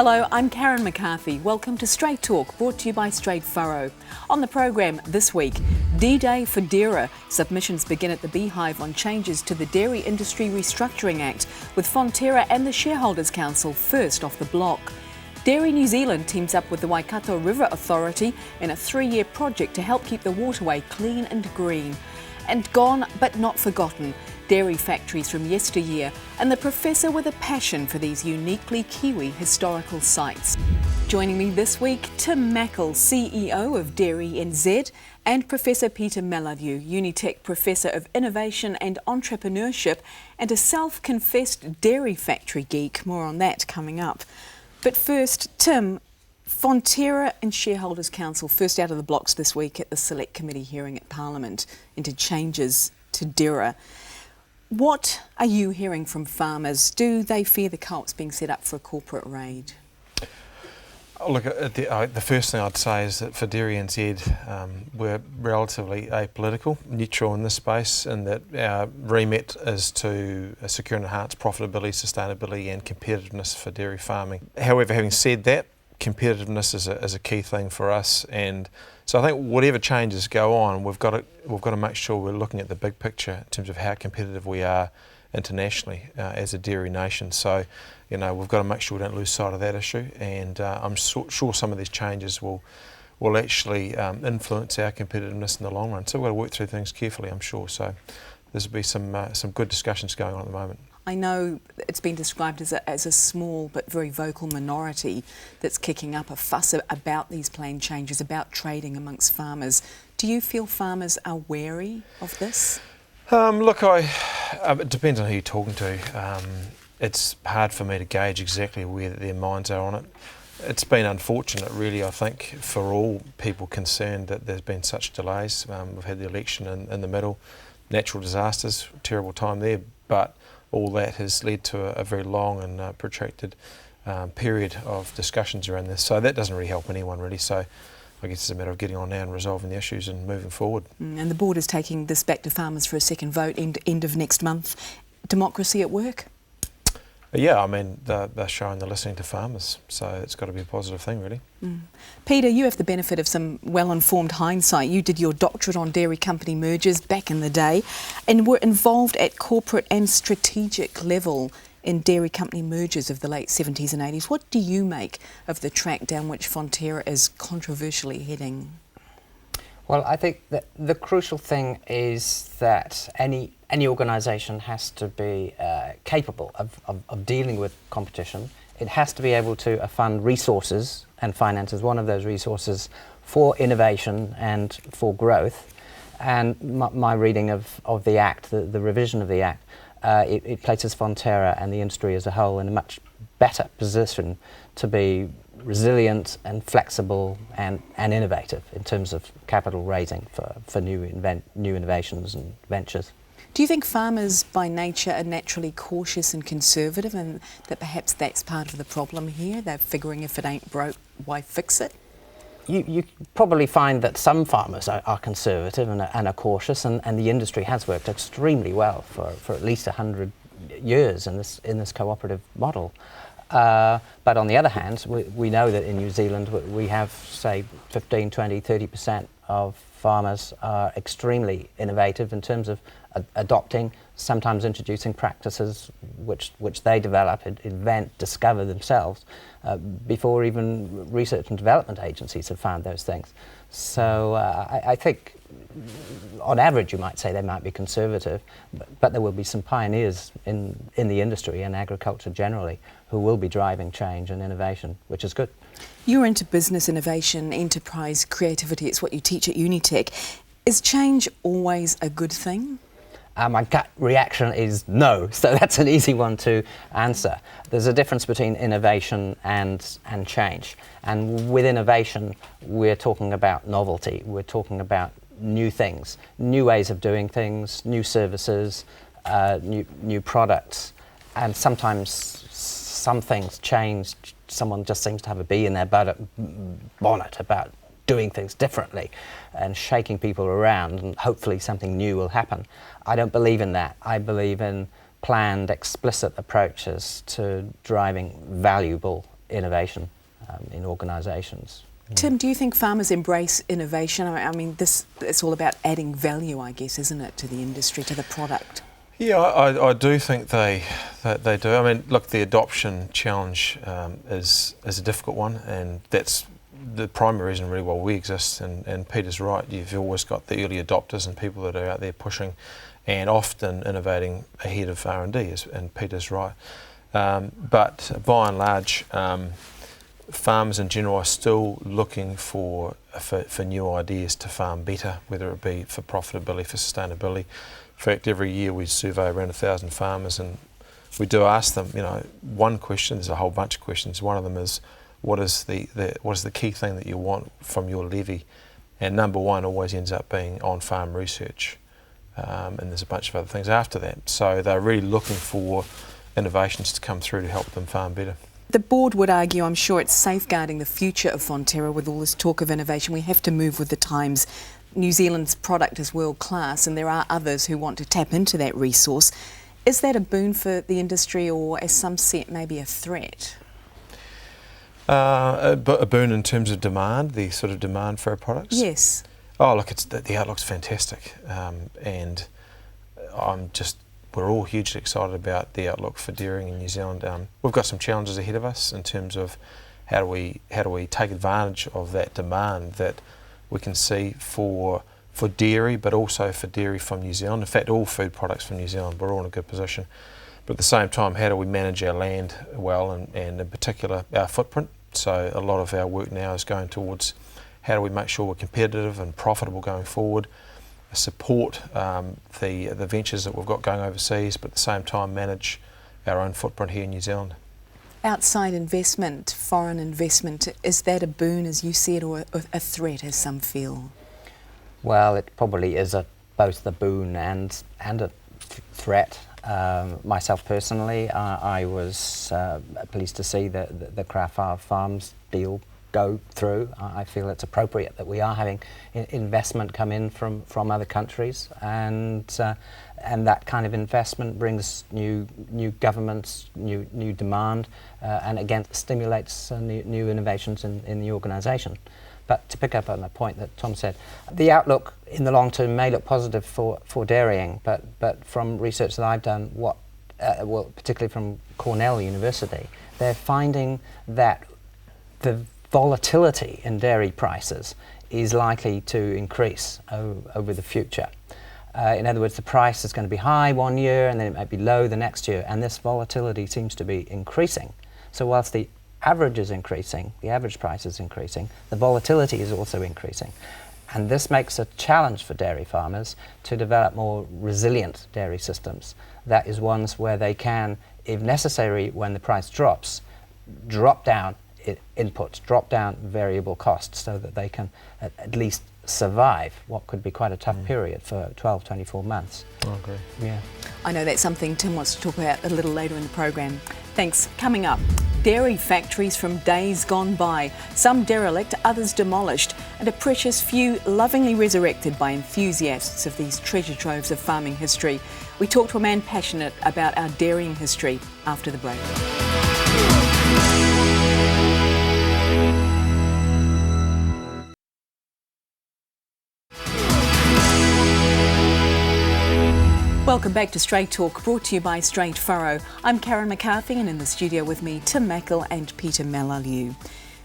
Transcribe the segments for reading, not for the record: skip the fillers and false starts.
Hello, I'm Karen McCarthy. Welcome to Straight Talk, brought to you by Straight Furrow. On the program this week, D-Day for dairy. Submissions begin at the Beehive on changes to the Dairy Industry Restructuring Act, with Fonterra and the Shareholders' Council first off the block. Dairy New Zealand teams up with the Waikato River Authority in a 3-year project to help keep the waterway clean and green. And gone but not forgotten, dairy factories from yesteryear and the professor with a passion for these uniquely Kiwi historical sites. Joining me this week, Tim Mackle, CEO of Dairy NZ, and Professor Peter Mellalieu, Unitec Professor of Innovation and Entrepreneurship and a self-confessed dairy factory geek. More on that coming up. But first, Tim, Fonterra and Shareholders' Council first out of the blocks this week at the Select Committee hearing at Parliament into changes to dairy. What are you hearing from farmers? Do they fear the co-op's being set up for a corporate raid? Look, the first thing I'd say is that for Dairy NZ, we're relatively apolitical, neutral in this space, and that our remit is to secure and enhance profitability, sustainability and competitiveness for dairy farming. However, having said that, competitiveness is a key thing for us, and so I think whatever changes go on, we've got to make sure we're looking at the big picture in terms of how competitive we are internationally as a dairy nation. So, you know, we've got to make sure we don't lose sight of that issue, and I'm sure some of these changes will actually influence our competitiveness in the long run. So we've got to work through things carefully, I'm sure. So there'll be some good discussions going on at the moment. I know it's been described as a small but very vocal minority that's kicking up a fuss about these planned changes, about trading amongst farmers. Do you feel farmers are wary of this? Look, it depends on who you're talking to. It's hard for me to gauge exactly where their minds are on it. It's been unfortunate, really, I think, for all people concerned that there's been such delays. We've had the election in the middle, natural disasters, terrible time there, but all that has led to a very long and protracted period of discussions around this. So that doesn't really help anyone, really. So I guess it's a matter of getting on now and resolving the issues and moving forward. And the board is taking this back to farmers for a second vote end of next month. Democracy at work? Yeah, I mean, they're showing they're listening to farmers, so it's got to be a positive thing, really. Peter, you have the benefit of some well-informed hindsight. You did your doctorate on dairy company mergers back in the day and were involved at corporate and strategic level in dairy company mergers of the late 70s and 80s. What do you make of the track down which Fonterra is controversially heading? Well, I think that the crucial thing is that any organisation has to be capable of dealing with competition. It has to be able to fund resources, and finance is one of those resources, for innovation and for growth. And my reading of the Act, the revision of the Act, it places Fonterra and the industry as a whole in a much better position to be resilient and flexible and innovative in terms of capital raising for new innovations and ventures. Do you think farmers by nature are naturally cautious and conservative, and that perhaps that's part of the problem here? They're figuring if it ain't broke, why fix it? You probably find that some farmers are conservative and are cautious, and the industry has worked extremely well for at least 100 years in this cooperative model. But on the other hand, we know that in New Zealand we have, say, 15, 20, 30% of farmers are extremely innovative in terms of adopting, sometimes introducing practices which they develop, invent, discover themselves before even research and development agencies have found those things. So I think on average you might say they might be conservative, but there will be some pioneers in the industry and agriculture generally who will be driving change and innovation, which is good. You're into business innovation, enterprise, creativity. It's what you teach at Unitec. Is change always a good thing? My gut reaction is no, so that's an easy one to answer. There's a difference between innovation and change. And with innovation, we're talking about novelty. We're talking about new things, new ways of doing things, new services, new products. And sometimes some things change. Someone just seems to have a bee in their bonnet about doing things differently and shaking people around, and hopefully something new will happen. I don't believe in that. I believe in planned, explicit approaches to driving valuable innovation in organisations. Tim, do you think farmers embrace innovation? I mean, it's all about adding value, I guess, isn't it, to the industry, to the product? Yeah, I do think they do. I mean, look, the adoption challenge is a difficult one, and that's the primary reason really why we exist. And Peter's right, you've always got the early adopters and people that are out there pushing and often innovating ahead of R&D, and Peter's right. But by and large, farmers in general are still looking for new ideas to farm better, whether it be for profitability, for sustainability. In fact, every year we survey around 1,000 farmers, and we do ask them, one question. There's a whole bunch of questions. One of them is, what is the key thing that you want from your levy? And number one always ends up being on-farm research, and there's a bunch of other things after that. So they're really looking for innovations to come through to help them farm better. The board would argue, I'm sure, it's safeguarding the future of Fonterra with all this talk of innovation. We have to move with the times. New Zealand's product is world class, and there are others who want to tap into that resource. Is that a boon for the industry, or, as some see it, maybe a threat? A boon in terms of demand, the sort of demand for our products? Yes. Oh, look, the outlook's fantastic, and we're all hugely excited about the outlook for dairying in New Zealand. We've got some challenges ahead of us in terms of how do we take advantage of that demand that we can see for dairy, but also for dairy from New Zealand. In fact, all food products from New Zealand, we're all in a good position. But at the same time, how do we manage our land well, and in particular our footprint? So a lot of our work now is going towards how do we make sure we're competitive and profitable going forward, support the ventures that we've got going overseas, but at the same time manage our own footprint here in New Zealand. Outside investment, foreign investment, is that a boon as you see it, or a threat as some feel? Well, it probably is both a boon and a threat. Myself personally, I was pleased to see the Kraft Farms deal go through. I feel it's appropriate that we are having investment come in from other countries, and that kind of investment brings new governments, new demand, and again stimulates new innovations in the organisation. But to pick up on the point that Tom said, the outlook in the long term may look positive for dairying, but from research that I've done, particularly from Cornell University, they're finding that the volatility in dairy prices is likely to increase over the future. In other words, the price is going to be high one year and then it might be low the next year, and this volatility seems to be increasing. So whilst the average is increasing, the average price is increasing, the volatility is also increasing. And this makes a challenge for dairy farmers to develop more resilient dairy systems. That is ones where they can, if necessary, when the price drops, drop down inputs, drop down variable costs so that they can at least survive what could be quite a tough period for 12, 24 months. I agree. Yeah. I know that's something Tim wants to talk about a little later in the program. Thanks. Coming up, dairy factories from days gone by, some derelict, others demolished, and a precious few lovingly resurrected by enthusiasts of these treasure troves of farming history. We talk to a man passionate about our dairying history after the break. Welcome back to Straight Talk, brought to you by Straight Furrow. I'm Karen McCarthy, and in the studio with me, Tim Mackle and Peter Mellalieu.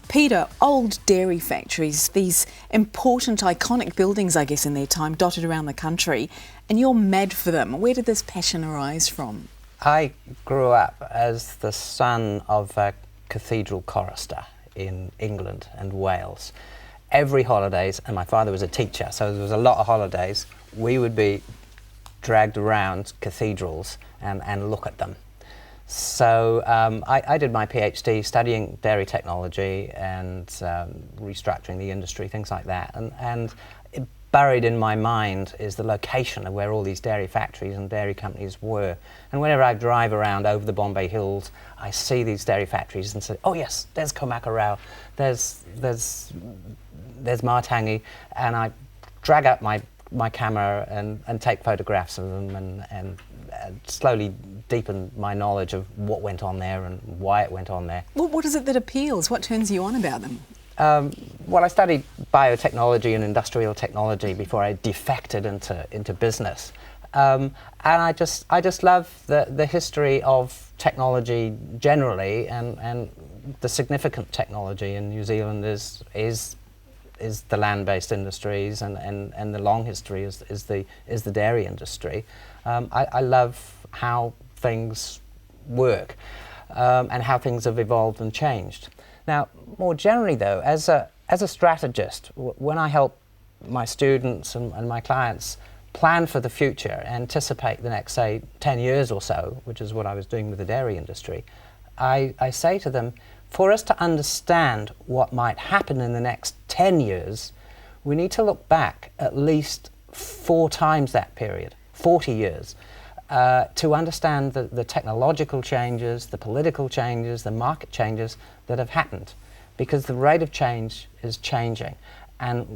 Peter, old dairy factories, these important, iconic buildings, I guess, in their time, dotted around the country, and you're mad for them. Where did this passion arise from? I grew up as the son of a cathedral chorister in England and Wales. Every holidays, and my father was a teacher, so there was a lot of holidays, we would be dragged around cathedrals and look at them. So I did my PhD studying dairy technology and restructuring the industry, things like that. And buried in my mind is the location of where all these dairy factories and dairy companies were. And whenever I drive around over the Bombay Hills, I see these dairy factories and say, oh yes, there's Komakarau, there's Martangi, and I drag up my camera and take photographs of them and slowly deepen my knowledge of what went on there and why it went on there. Well, what is it that appeals? What turns you on about them? Well, I studied biotechnology and industrial technology before I defected into business. And I just love the history of technology generally, and the significant technology in New Zealand is the land-based industries, and the long history is the dairy industry. I love how things work and how things have evolved and changed. Now, more generally though, as a strategist, when I help my students and my clients plan for the future, anticipate the next, say, 10 years or so, which is what I was doing with the dairy industry, I say to them, for us to understand what might happen in the next 10 years, we need to look back at least 4 times that period, 40 years, to understand the technological changes, the political changes, the market changes that have happened, because the rate of change is changing, and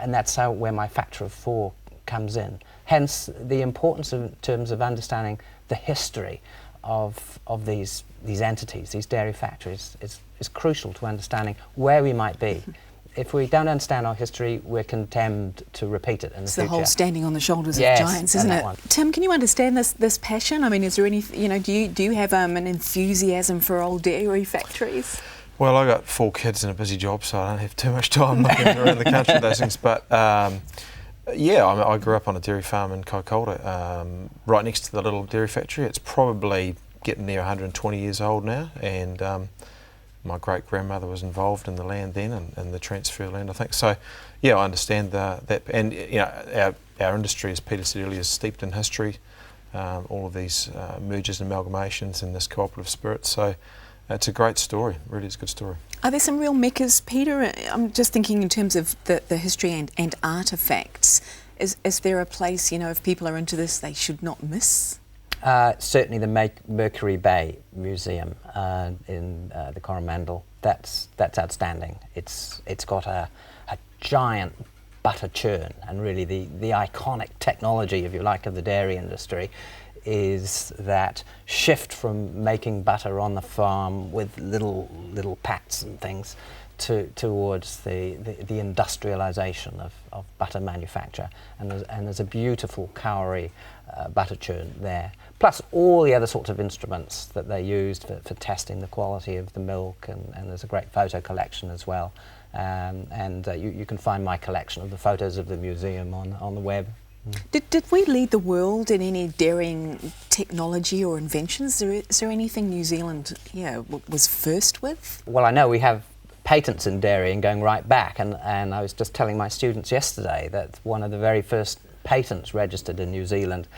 that's where my factor of 4 comes in. Hence, the importance in terms of understanding the history of these entities, these dairy factories, is crucial to understanding where we might be. If we don't understand our history, we're condemned to repeat it in the future. It's the whole standing on the shoulders Yes, of giants, isn't it? Tim, can you understand this passion? I mean, is there any, do you have an enthusiasm for old dairy factories? Well, I got 4 kids and a busy job, so I don't have too much time looking around the country at those things. But yeah, I grew up on a dairy farm in Kaikoura, right next to the little dairy factory. It's probably getting near 120 years old now, and my great-grandmother was involved in the land then, and the transfer land, I think. So, yeah, I understand that. And, our industry, as Peter said earlier, is steeped in history, all of these mergers and amalgamations and this cooperative spirit. So it's a great story, really is a good story. Are there some real meccas, Peter? I'm just thinking in terms of the history and artefacts. Is there a place, if people are into this, they should not miss? Certainly the Mercury Bay Museum in the Coromandel. That's outstanding. It's got a giant butter churn, and really the iconic technology, if you like, of the dairy industry is that shift from making butter on the farm with little pats and things towards the industrialisation of butter manufacture, and there's a beautiful Kauri butter churn there, plus all the other sorts of instruments that they used for testing the quality of the milk, and there's a great photo collection as well, and you can find my collection of the photos of the museum on the web. Did we lead the world in any dairying technology or inventions? Is there anything New Zealand was first with? Well, I know we have patents in dairying going right back, and I was just telling my students yesterday that one of the very first patents registered in New Zealand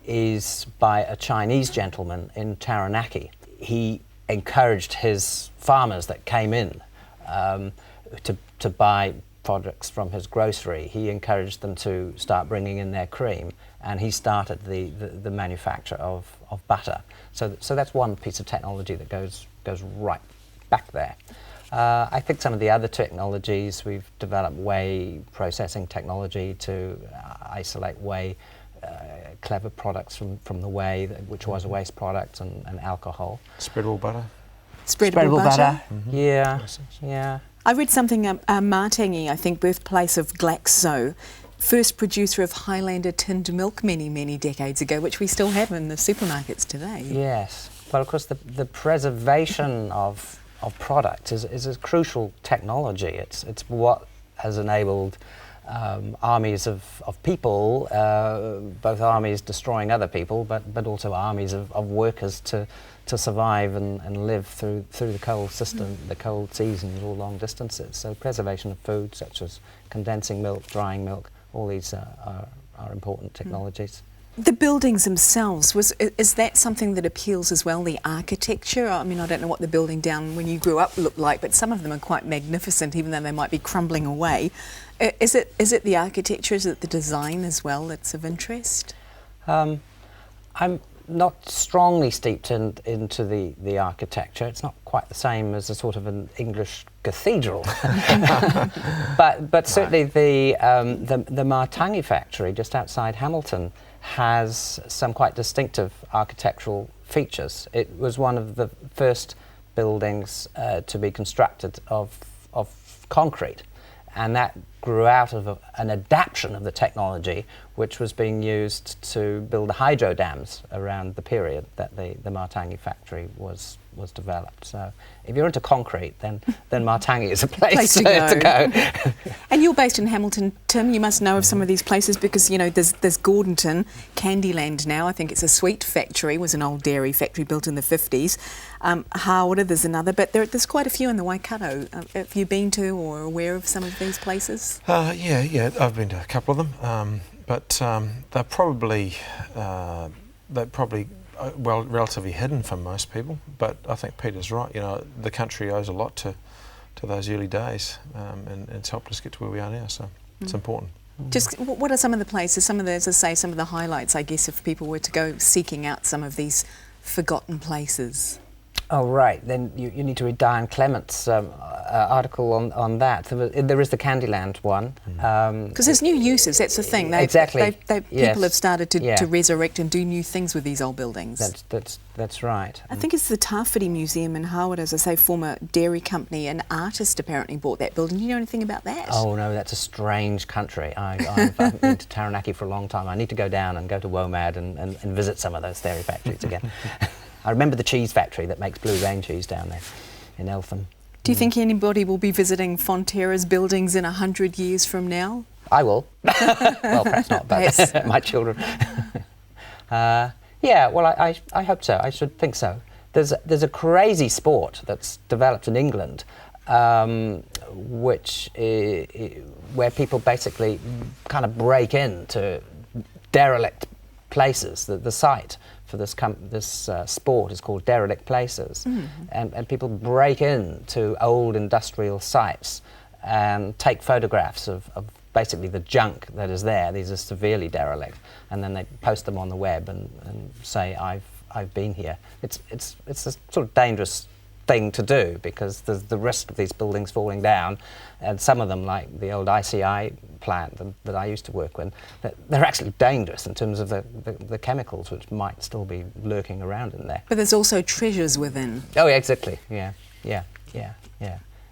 is by a Chinese gentleman in Taranaki. He encouraged his farmers that came in to buy products from his grocery. He encouraged them to start bringing in their cream, and he started the manufacture of butter. So that's one piece of technology that goes right back there. I think some of the other technologies, we've developed whey processing technology to isolate whey, clever products from the whey, which was a waste product, and alcohol. Spreadable butter. Spreadable butter. Mm-hmm. Yeah. I read something, Matangi, I think birthplace of Glaxo, first producer of Highlander tinned milk many decades ago, which we still have in the supermarkets today. Yes. Well, of course, the preservation of products is a crucial technology. It's what has enabled armies of people, both armies destroying other people, but also armies of workers to survive and live through the cold system, the cold seasons or long distances. So preservation of food, such as condensing milk, drying milk, all these are important technologies. The buildings themselves, is that something that appeals as well, the architecture? I mean, I don't know what the building down when you grew up looked like, but some of them are quite magnificent, even though they might be crumbling away. Is it the architecture, is it the design as well that's of interest? I'm not strongly steeped into the architecture. It's not quite the same as a sort of an English cathedral, but certainly the Matangi factory just outside Hamilton has some quite distinctive architectural features. It was one of the first buildings to be constructed of concrete, and that grew out of an adaptation of the technology which was being used to build the hydro dams around the period that the Martangi factory was developed. So if you're into concrete, then Martangi is a place to go. And you're based in Hamilton, Tim. You must know of some of these places because, you know, there's Gordonton, Candyland now. I think it's a sweet factory, was an old dairy factory built in the 50s. Hawera, there's another, but there's quite a few in the Waikato. Have you been to or aware of some of these places? Yeah, I've been to a couple of them, but they're probably relatively hidden from most people. But I think Peter's right. You know, the country owes a lot to those early days, and it's helped us get to where we are now. So it's important. Just what are some of the places? Some of the, as I say, some of the highlights, I guess, if people were to go seeking out some of these forgotten places. Oh, right. Then you need to read Diane Clement's article on that. There is the Candyland one. Because there's new uses, that's the thing. Exactly. People have started to resurrect and do new things with these old buildings. That's right. I think it's the Tawhiri Museum in Hawera, as I say, former dairy company. An artist apparently bought that building. Do you know anything about that? Oh, no, that's a strange country. I've been to Taranaki for a long time. I need to go down and go to WOMAD and visit some of those dairy factories again. I remember the cheese factory that makes Blue Rain cheese down there in Eltham. Do you think anybody will be visiting Fonterra's buildings in 100 years from now? I will. Well, perhaps not, but my children. Yeah, well, I hope so. I should think so. There's a crazy sport that's developed in England, which where people basically kind of break into derelict places. The site for this sport is called Derelict Places, and people break into old industrial sites and take photographs of basically the junk that is there. These are severely derelict, and then they post them on the web and say, I've been here. It's a sort of dangerous thing to do because there's the risk of these buildings falling down, and some of them, like the old ICI plant that I used to work with, they're actually dangerous in terms of the chemicals which might still be lurking around in there. But there's also treasures within. Oh, yeah, exactly. Yeah.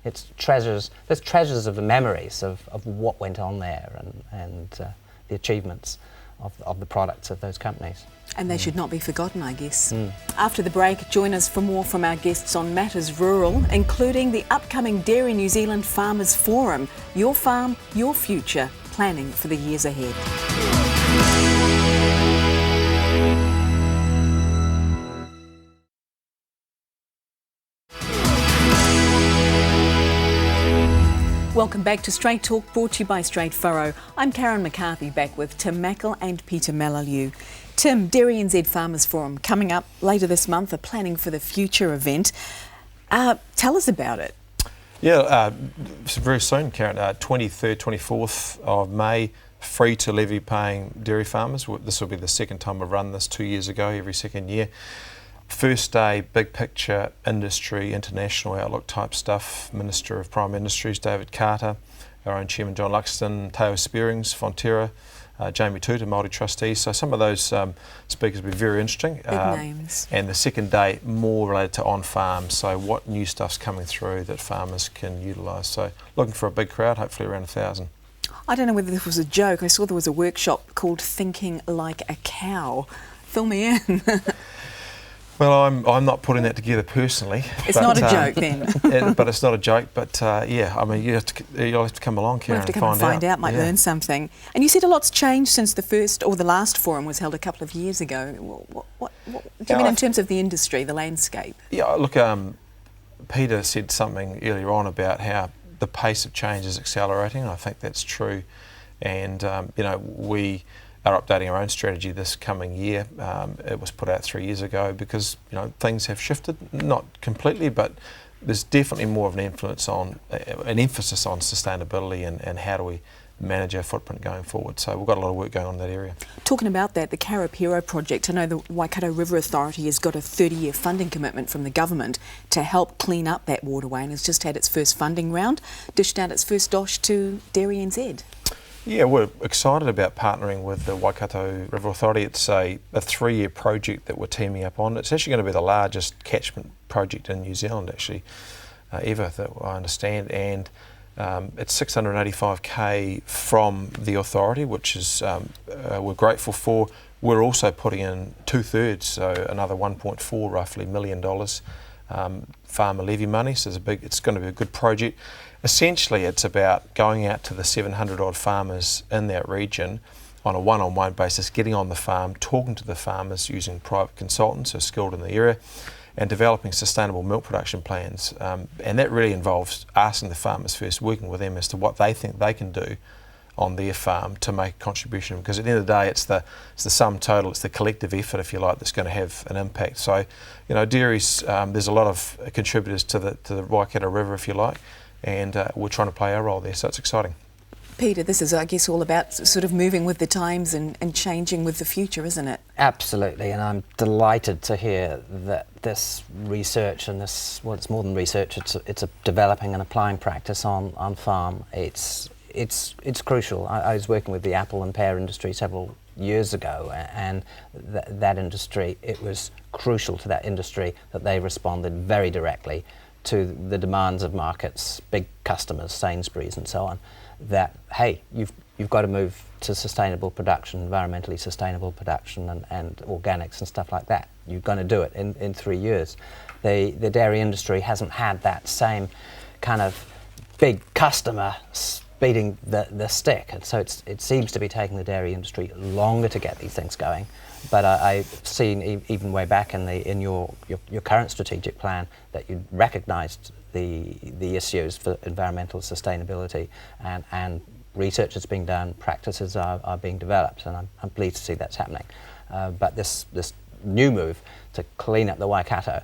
It's treasures. There's treasures of the memories of what went on there and the achievements of the products of those companies. And they should not be forgotten, I guess. After the break, join us for more from our guests on Matters Rural, including the upcoming Dairy New Zealand Farmers Forum. Your farm, your future, planning for the years ahead. Welcome back to Straight Talk, brought to you by Straight Furrow. I'm Karen McCarthy, back with Tim Mackle and Peter Mellalieu. Tim, Dairy NZ Farmers Forum coming up later this month, a Planning for the Future event. Tell us about it. Yeah, very soon, Karen, 23rd, 24th of May, free to levy paying dairy farmers. This will be the second time we've run this, 2 years ago, every second year. First day, big picture, industry, international outlook type stuff. Minister of Prime Industries, David Carter, our own Chairman, John Luxton, Teo Spearings, Fonterra, Jamie Tuta, Māori trustees. So some of those speakers will be very interesting. Big names. And the second day, more related to on-farm. So what new stuff's coming through that farmers can utilise. So looking for a big crowd, hopefully around 1,000. I don't know whether this was a joke. I saw there was a workshop called Thinking Like a Cow. Fill me in. Well, I'm not putting that together personally. It's not a joke then. But it's not a joke. But yeah, I mean, you'll have to come along, Karen, we'll have to come and find out. Might learn something. And you said a lot's changed since the first or the last forum was held a couple of years ago. What do you mean in terms of the industry, the landscape? Yeah, look, Peter said something earlier on about how the pace of change is accelerating. I think that's true, and we are updating our own strategy this coming year. It was put out 3 years ago because things have shifted, not completely, but there's definitely more of an emphasis on sustainability and how do we manage our footprint going forward. So we've got a lot of work going on in that area. Talking about that, the Karapiro project, I know the Waikato River Authority has got a 30-year funding commitment from the government to help clean up that waterway and has just had its first funding round, dished out its first dosh to Dairy NZ. Yeah, we're excited about partnering with the Waikato River Authority. It's a 3-year project that we're teaming up on. It's actually going to be the largest catchment project in New Zealand, actually, ever, that I understand. And it's 685k from the authority, which is we're grateful for. We're also putting in 2/3, so another 1.4 roughly $1 million farmer levy money. So it's going to be a good project. Essentially, it's about going out to the 700 odd farmers in that region on a one-on-one basis, getting on the farm, talking to the farmers using private consultants who are skilled in the area, and developing sustainable milk production plans. And that really involves asking the farmers first, working with them as to what they think they can do on their farm to make a contribution, because at the end of the day it's the sum total, it's the collective effort, if you like, that's going to have an impact. So, you know, dairies, there's a lot of contributors to the Waikato River, if you like, and we're trying to play our role there, so it's exciting. Peter, this is, I guess, all about sort of moving with the times and changing with the future, isn't it? Absolutely, and I'm delighted to hear that this research and this, well, it's more than research, it's a developing and applying practice on farm. It's crucial. I was working with the apple and pear industry several years ago, and that industry, it was crucial to that industry that they responded very directly to the demands of markets, big customers, Sainsbury's and so on, that, hey, you've got to move to sustainable production, environmentally sustainable production and organics and stuff like that. You're going to do it in 3 years. The dairy industry hasn't had that same kind of big customer beating the stick, and so it seems to be taking the dairy industry longer to get these things going. But I've seen even way back in your current strategic plan that you recognised the issues for environmental sustainability, and research is being done, practices are being developed, and I'm pleased to see that's happening. But this new move to clean up the Waikato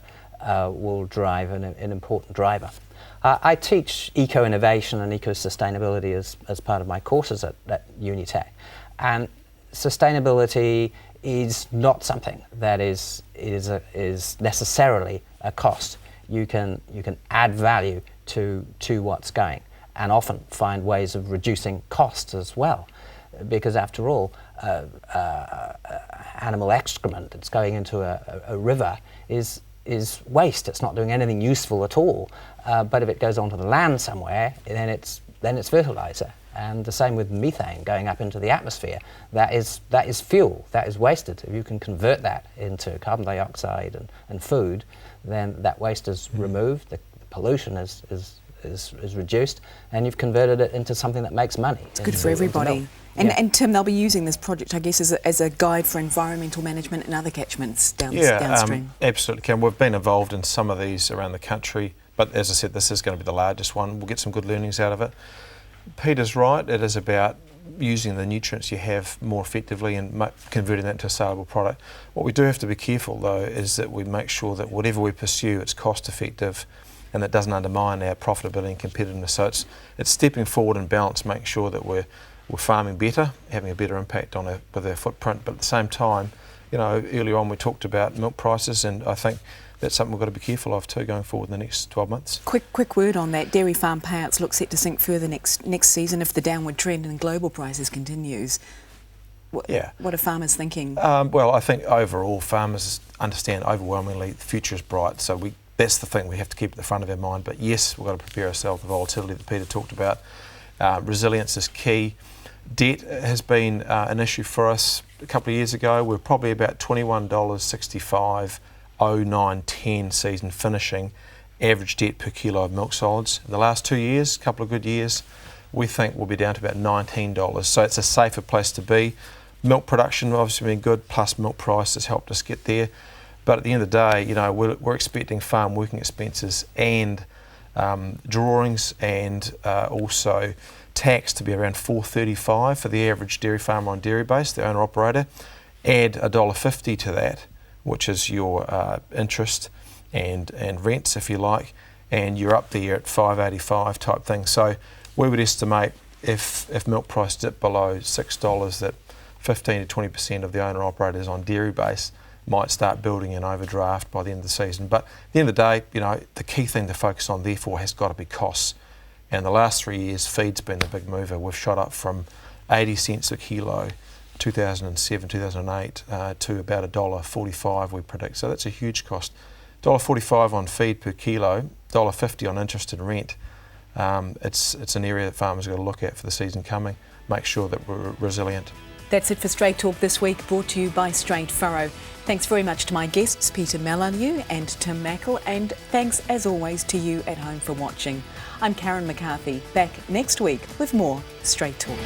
will drive an important driver. I teach eco-innovation and eco-sustainability as part of my courses at Unitec, and sustainability is not something that is necessarily a cost. You can add value to what's going, and often find ways of reducing costs as well, because after all, animal excrement that's going into a river is waste. It's not doing anything useful at all. But if it goes onto the land somewhere, then it's fertilizer. And the same with methane going up into the atmosphere. That is fuel. That is wasted. If you can convert that into carbon dioxide and food, then that waste is removed. The pollution is reduced, and you've converted it into something that makes money. It's good for everybody. And Tim, they'll be using this project, I guess, as a guide for environmental management and other catchments downstream. Absolutely, Cam. We've been involved in some of these around the country, but as I said, this is going to be the largest one. We'll get some good learnings out of it. Peter's right, it is about using the nutrients you have more effectively and converting that into a saleable product. What we do have to be careful, though, is that we make sure that whatever we pursue, it's cost effective and that doesn't undermine our profitability and competitiveness. So it's stepping forward and balance, making sure that we're farming better, having a better impact with our footprint, but at the same time, you know, earlier on we talked about milk prices, and I think that's something we've got to be careful of too going forward in the next 12 months. Quick word on that. Dairy farm payouts look set to sink further next season if the downward trend in global prices continues. What are farmers thinking? Well, I think overall farmers understand overwhelmingly the future is bright, so that's the thing we have to keep at the front of our mind. But yes, we've got to prepare ourselves for the volatility that Peter talked about. Resilience is key. Debt has been an issue for us. A couple of years ago, we're probably about $21.65, 09-10 season finishing, average debt per kilo of milk solids. In the last 2 years, a couple of good years, we think we'll be down to about $19. So it's a safer place to be. Milk production obviously been good, plus milk price has helped us get there. But at the end of the day, you know, we're expecting farm working expenses and drawings and also tax to be around $4.35 for the average dairy farmer on dairy base, the owner operator. Add $1.50 to that, which is your interest and rents, if you like, and you're up there at $5.85 type thing. So we would estimate if milk price dipped below $6, that 15 to 20% of the owner operators on dairy base might start building an overdraft by the end of the season. But at the end of the day, you know, the key thing to focus on therefore has got to be costs. And the last 3 years, feed's been the big mover. We've shot up from 80 cents a kilo, 2007, 2008, to about $1.45 we predict. So that's a huge cost. $1.45 on feed per kilo, $1.50 on interest and rent. It's an area that farmers are going to look at for the season coming, make sure that we're resilient. That's it for Straight Talk this week, brought to you by Straight Furrow. Thanks very much to my guests, Peter Mellalieu and Tim Mackle, and thanks as always to you at home for watching. I'm Karen McCarthy, back next week with more Straight Talk.